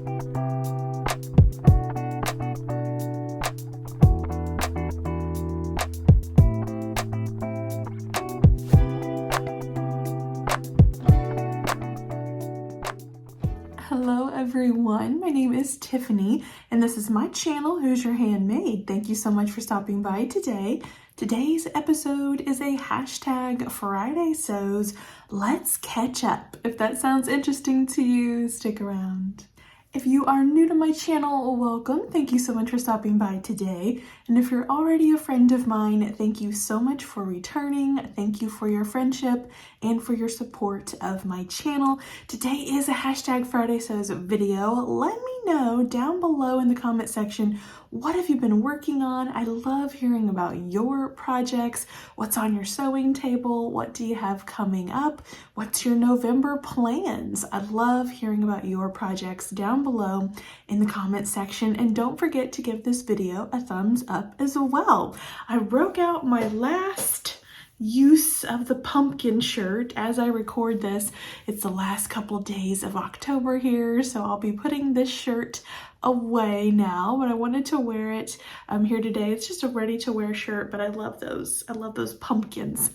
Hello everyone, my name is Tiffany and this is my channel, Who's Your Handmade? Thank you so much for stopping by today. Today's episode is a hashtag Friday Sews. Let's catch up. If that sounds interesting to you, stick around. If you are new to my channel, welcome. Thank you so much for stopping by today. And if you're already a friend of mine, thank you so much for returning. Thank you for your friendship and for your support of my channel. Today is a hashtag Friday Sews video. Let me know down below in the comment section, what have you been working on? I love hearing about your projects. What's on your sewing table? What do you have coming up? What's your November plans? I love hearing about your projects down below in the comment section. And don't forget to give this video a thumbs up as well. I broke out my last use of the pumpkin shirt as I record this. It's the last couple days of October here, so I'll be putting this shirt away now, but I wanted to wear it here today. It's just a ready to wear shirt, but I love those. I love those pumpkins.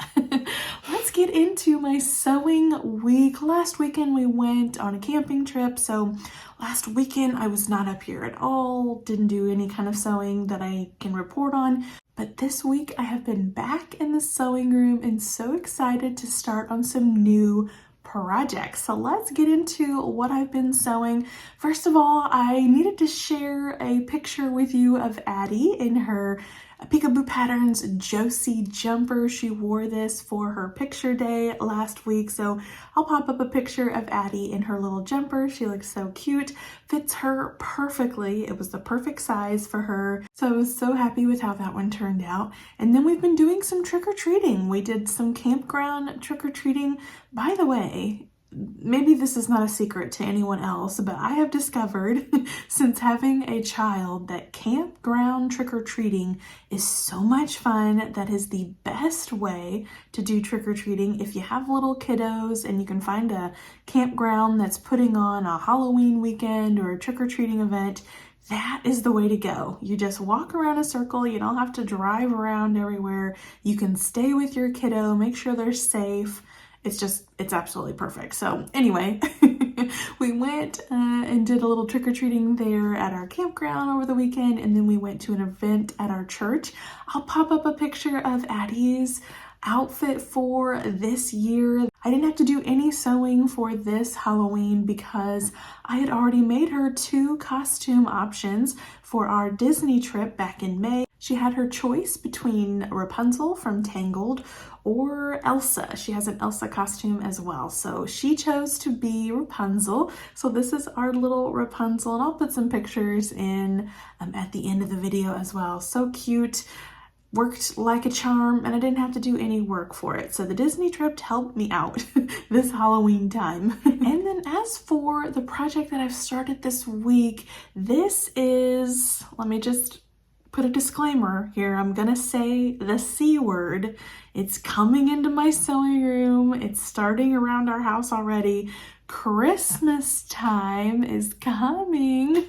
Let's get into my sewing week. Last weekend we went on a camping trip, so last weekend I was not up here at all, didn't do any kind of sewing that I can report on. But this week I have been back in the sewing room and so excited to start on some new projects. So let's get into what I've been sewing. First of all, I needed to share a picture with you of Addie in her Peekaboo Patterns Josie jumper. She wore this for her picture day last week, so I'll pop up a picture of Addie in her little jumper. She looks so cute, fits her perfectly. It was the perfect size for her, so I was so happy with how that one turned out. And then we've been doing some trick-or-treating. We did some campground trick-or-treating. By the way, maybe this is not a secret to anyone else, but I have discovered since having a child that campground trick-or-treating is so much fun. That is the best way to do trick-or-treating. If you have little kiddos and you can find a campground that's putting on a Halloween weekend or a trick-or-treating event, that is the way to go. You just walk around a circle. You don't have to drive around everywhere. You can stay with your kiddo, make sure they're safe. It's absolutely perfect. So anyway, we went and did a little trick-or-treating there at our campground over the weekend, and then we went to an event at our church. I'll pop up a picture of Addie's outfit for this year. I didn't have to do any sewing for this Halloween because I had already made her 2 costume options for our Disney trip back in May. She had her choice between Rapunzel from Tangled or Elsa. She has an Elsa costume as well. So she chose to be Rapunzel. So this is our little Rapunzel, and I'll put some pictures in at the end of the video as well. So cute. Worked like a charm, and I didn't have to do any work for it. So the Disney trip helped me out this Halloween time. And then as for the project that I've started this week, this is, let me just put a disclaimer here. I'm gonna say the C word. It's coming into my sewing room. It's starting around our house already. Christmas time is coming.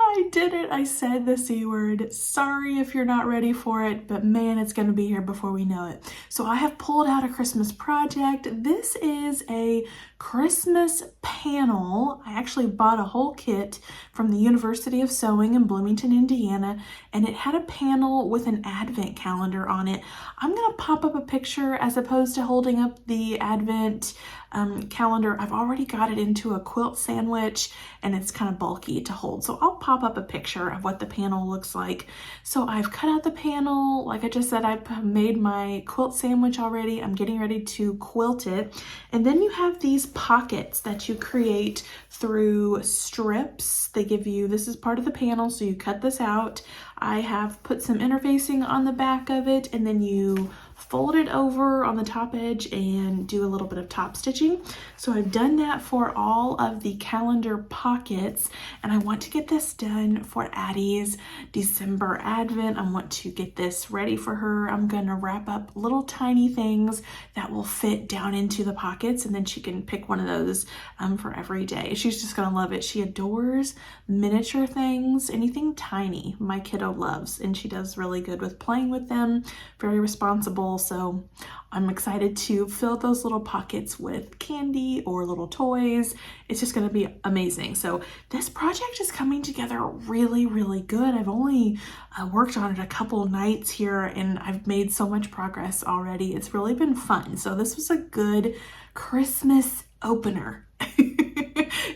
I did it. I said the C word. Sorry if you're not ready for it, but man, it's going to be here before we know it. So I have pulled out a Christmas project. This is a Christmas panel. I actually bought a whole kit from the University of Sewing in Bloomington, Indiana, and it had a panel with an advent calendar on it. I'm going to pop up a picture as opposed to holding up the advent calendar. I've already got it into a quilt sandwich and it's kind of bulky to hold. So I'll pop up a picture of what the panel looks like. So I've cut out the panel. Like I just said, I've made my quilt sandwich already. I'm getting ready to quilt it. And then you have these pockets that you create through strips. They give you, this is part of the panel, so you cut this out. I have put some interfacing on the back of it, and then you fold it over on the top edge and do a little bit of top stitching. So I've done that for all of the calendar pockets, and I want to get this done for Addie's December Advent. I want to get this ready for her. I'm going to wrap up little tiny things that will fit down into the pockets, and then she can pick one of those for every day. She's just going to love it. She adores miniature things, anything tiny my kiddo loves, and she does really good with playing with them, very responsible. So I'm excited to fill those little pockets with candy or little toys. It's just going to be amazing. So this project is coming together really, really good. I've only worked on it a couple nights here, and I've made so much progress already. It's really been fun. So this was a good Christmas opener.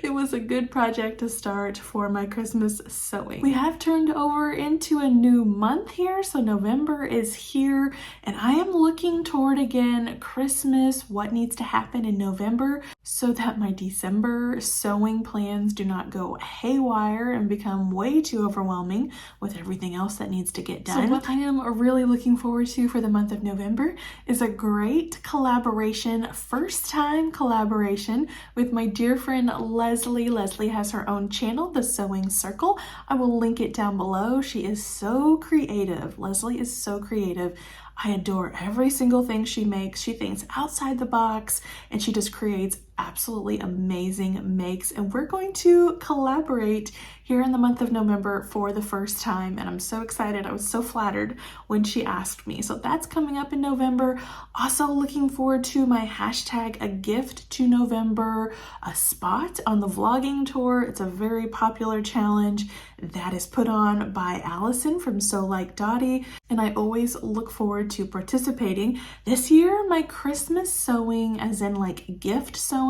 It was a good project to start for my Christmas sewing. We have turned over into a new month here, so November is here, and I am looking toward, again, Christmas, what needs to happen in November so that my December sewing plans do not go haywire and become way too overwhelming with everything else that needs to get done. So what I am really looking forward to for the month of November is a great collaboration, first time collaboration with my dear friend Lesley. Lesley has her own channel, The Sewing Circle. I will link it down below. She is so creative. Lesley is so creative. I adore every single thing she makes. She thinks outside the box, and she just creates absolutely amazing makes, and we're going to collaborate here in the month of November for the first time, and I'm so excited. I was so flattered when she asked me. So that's coming up in November. Also looking forward to my hashtag a gift to November, a spot on the vlogging tour. It's a very popular challenge that is put on by Allison from Sew Like Dottie, and I always look forward to participating. This year, my Christmas sewing, as in like gift sewing,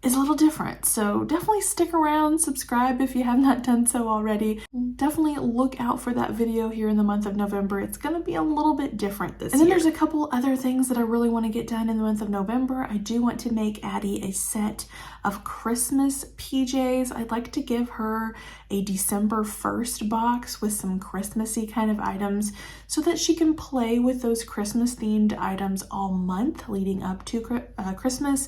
is a little different. So definitely stick around, subscribe if you have not done so already. Definitely look out for that video here in the month of November. It's going to be a little bit different this year. And then there's a couple other things that I really want to get done in the month of November. I do want to make Addie a set of Christmas PJs. I'd like to give her a December 1st box with some Christmassy kind of items so that she can play with those Christmas themed items all month leading up to Christmas,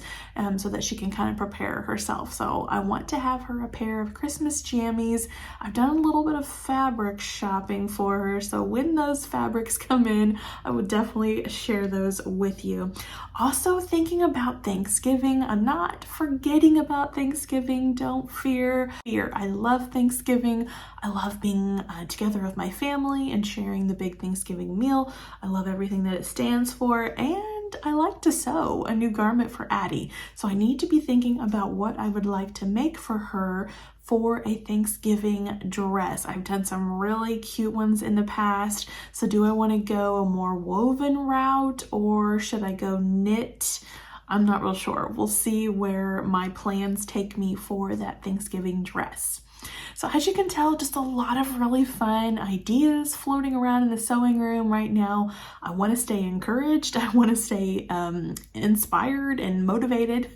so that she can kind of prepare herself. So I want to have her a pair of Christmas jammies. I've done a little bit of fabric shopping for her, so when those fabrics come in, I would definitely share those with you. Also thinking about Thanksgiving. I'm not forgetting about Thanksgiving. Don't fear. I love Thanksgiving. I love being together with my family and sharing the big Thanksgiving meal. I love everything that it stands for, and I like to sew a new garment for Addie. So I need to be thinking about what I would like to make for her for a Thanksgiving dress. I've done some really cute ones in the past. So do I want to go a more woven route, or should I go knit? I'm not real sure. We'll see where my plans take me for that Thanksgiving dress. So as you can tell, just a lot of really fun ideas floating around in the sewing room right now. I want to stay encouraged. I want to stay inspired and motivated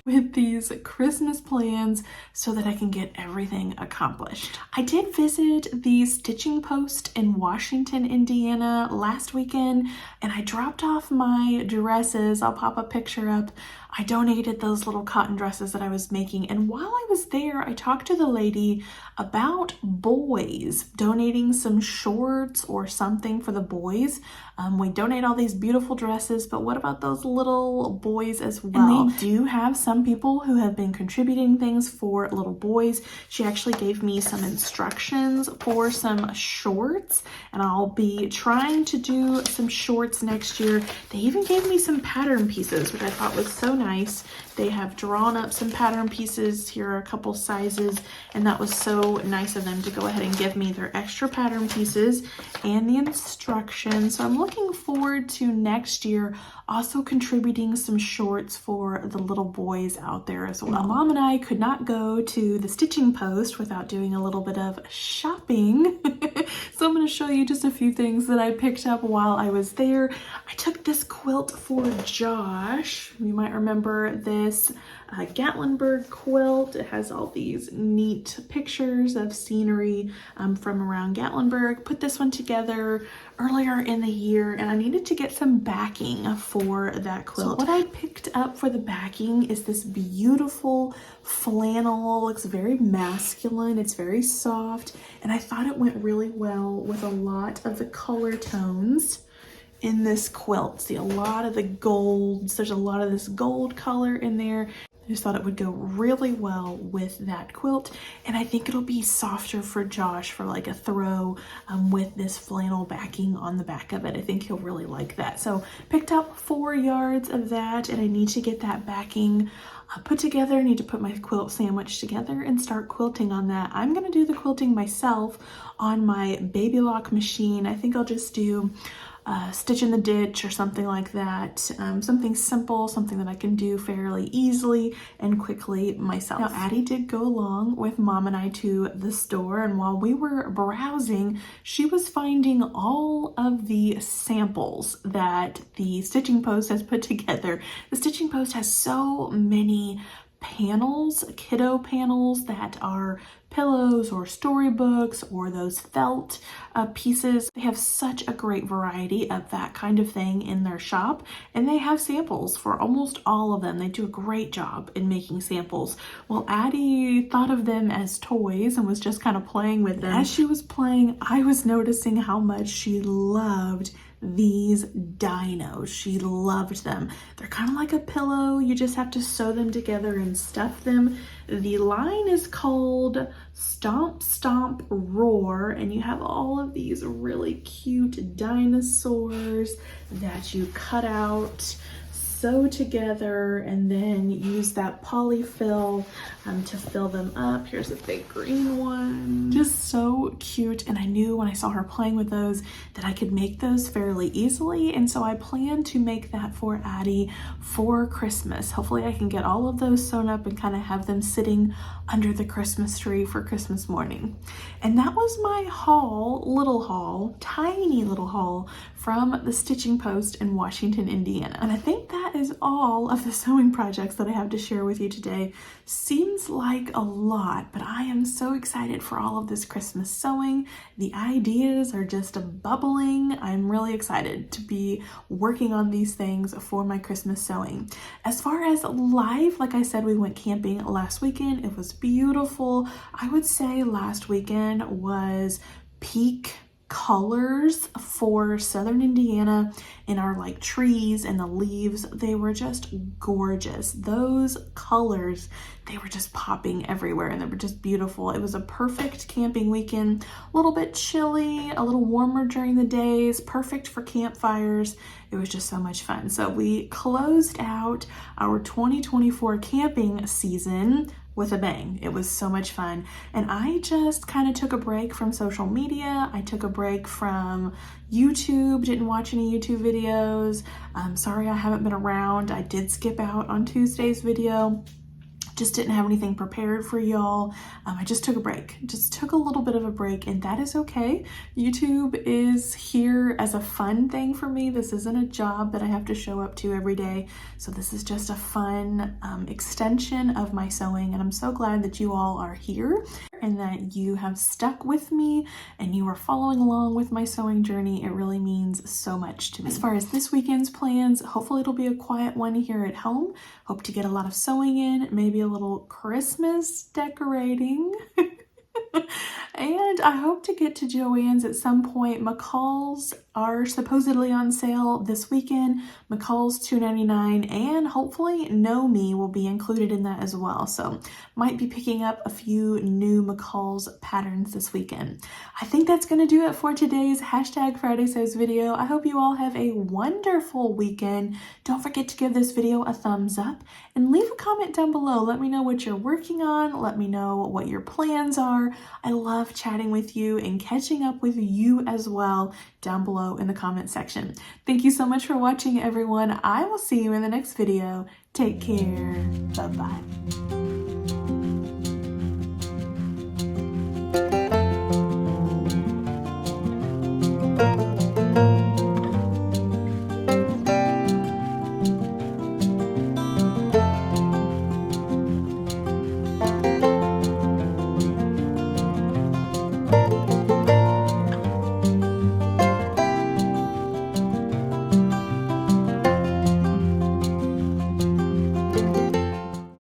with these Christmas plans so that I can get everything accomplished. I did visit the stitching post in Washington, Indiana last weekend, and I dropped off my dresses. I'll pop a picture up. I donated those little cotton dresses that I was making, and while I was there, I talked to the lady about boys, donating some shorts or something for the boys. We donate all these beautiful dresses, but what about those little boys as well? And they do have some people who have been contributing things for little boys. She actually gave me some instructions for some shorts, and I'll be trying to do some shorts next year. They even gave me some pattern pieces, which I thought was so nice. They have drawn up some pattern pieces. Here are a couple sizes, and that was so nice of them to go ahead and give me their extra pattern pieces and the instructions. So I'm looking forward to next year also contributing some shorts for the little boys out there as well. My mom and I could not go to the stitching post without doing a little bit of shopping. So I'm going to show you just a few things that I picked up while I was there. I took this quilt for Josh. You might remember remember this Gatlinburg quilt. It has all these neat pictures of scenery from around Gatlinburg. Put this one together earlier in the year, and I needed to get some backing for that quilt. So what I picked up for the backing is this beautiful flannel. Looks very masculine. It's very soft, and I thought it went really well with a lot of the color tones in this quilt. See a lot of the golds. There's a lot of this gold color in there. I just thought it would go really well with that quilt, and I think it'll be softer for Josh for like a throw with this flannel backing on the back of it. I think he'll really like that. So picked up 4 yards of that, and I need to get that backing put together. I need to put my quilt sandwich together and start quilting on that. I'm gonna do the quilting myself on my Baby Lock machine. I think I'll just do Stitch in the Ditch or something like that. Something simple, something that I can do fairly easily and quickly myself. Now, Addie did go along with Mom and I to the store, and while we were browsing, she was finding all of the samples that the Stitching Post has put together. The Stitching Post has so many panels, kiddo panels that are pillows or storybooks or those felt pieces. They have such a great variety of that kind of thing in their shop, and they have samples for almost all of them. They do a great job in making samples. Well, Addie thought of them as toys and was just kind of playing with them. As she was playing, I was noticing how much she loved these dinos. She loved them. They're kind of like a pillow. You just have to sew them together and stuff them. The line is called Stomp Stomp Roar, and you have all of these really cute dinosaurs that you cut out, sew together, and then use that polyfill to fill them up. Here's a big green one. Just so cute, and I knew when I saw her playing with those that I could make those fairly easily, and so I plan to make that for Addie for Christmas. Hopefully I can get all of those sewn up and kind of have them sitting under the Christmas tree for Christmas morning. And that was my haul, tiny little haul from the Stitching Post in Washington, Indiana. And I think that is all of the sewing projects that I have to share with you today. Seems like a lot, but I am so excited for all of this Christmas sewing. The ideas are just bubbling. I'm really excited to be working on these things for my Christmas sewing. As far as life, like I said, we went camping last weekend. It was beautiful. I would say last weekend was peak colors for Southern Indiana in our like trees and the leaves. They were just gorgeous. Those colors, they were just popping everywhere, and they were just beautiful. It was a perfect camping weekend. A little bit chilly, a little warmer during the days, perfect for campfires. It was just so much fun. So we closed out our 2024 camping season with a bang. It was so much fun. And I just kind of took a break from social media. I took a break from YouTube, didn't watch any YouTube videos. I'm sorry I haven't been around. I did skip out on Tuesday's video. Just didn't have anything prepared for y'all. I just took a break, just took a little bit of a break, and that is okay. YouTube is here as a fun thing for me. This isn't a job that I have to show up to every day. So this is just a fun extension of my sewing, and I'm so glad that you all are here and that you have stuck with me and you are following along with my sewing journey. It really means so much to me. As far as this weekend's plans, hopefully it'll be a quiet one here at home. Hope to get a lot of sewing in, maybe a little Christmas decorating. And I hope to get to Joann's at some point. McCall's are supposedly on sale this weekend. McCall's $2.99, and hopefully Know Me will be included in that as well. So might be picking up a few new McCall's patterns this weekend. I think that's going to do it for today's #Friday Sews video. I hope you all have a wonderful weekend. Don't forget to give this video a thumbs up and leave a comment down below. Let me know what you're working on. Let me know what your plans are. I love chatting with you and catching up with you as well down below in the comment section. Thank you so much for watching, everyone. I will see you in the next video. Take care. Bye-bye.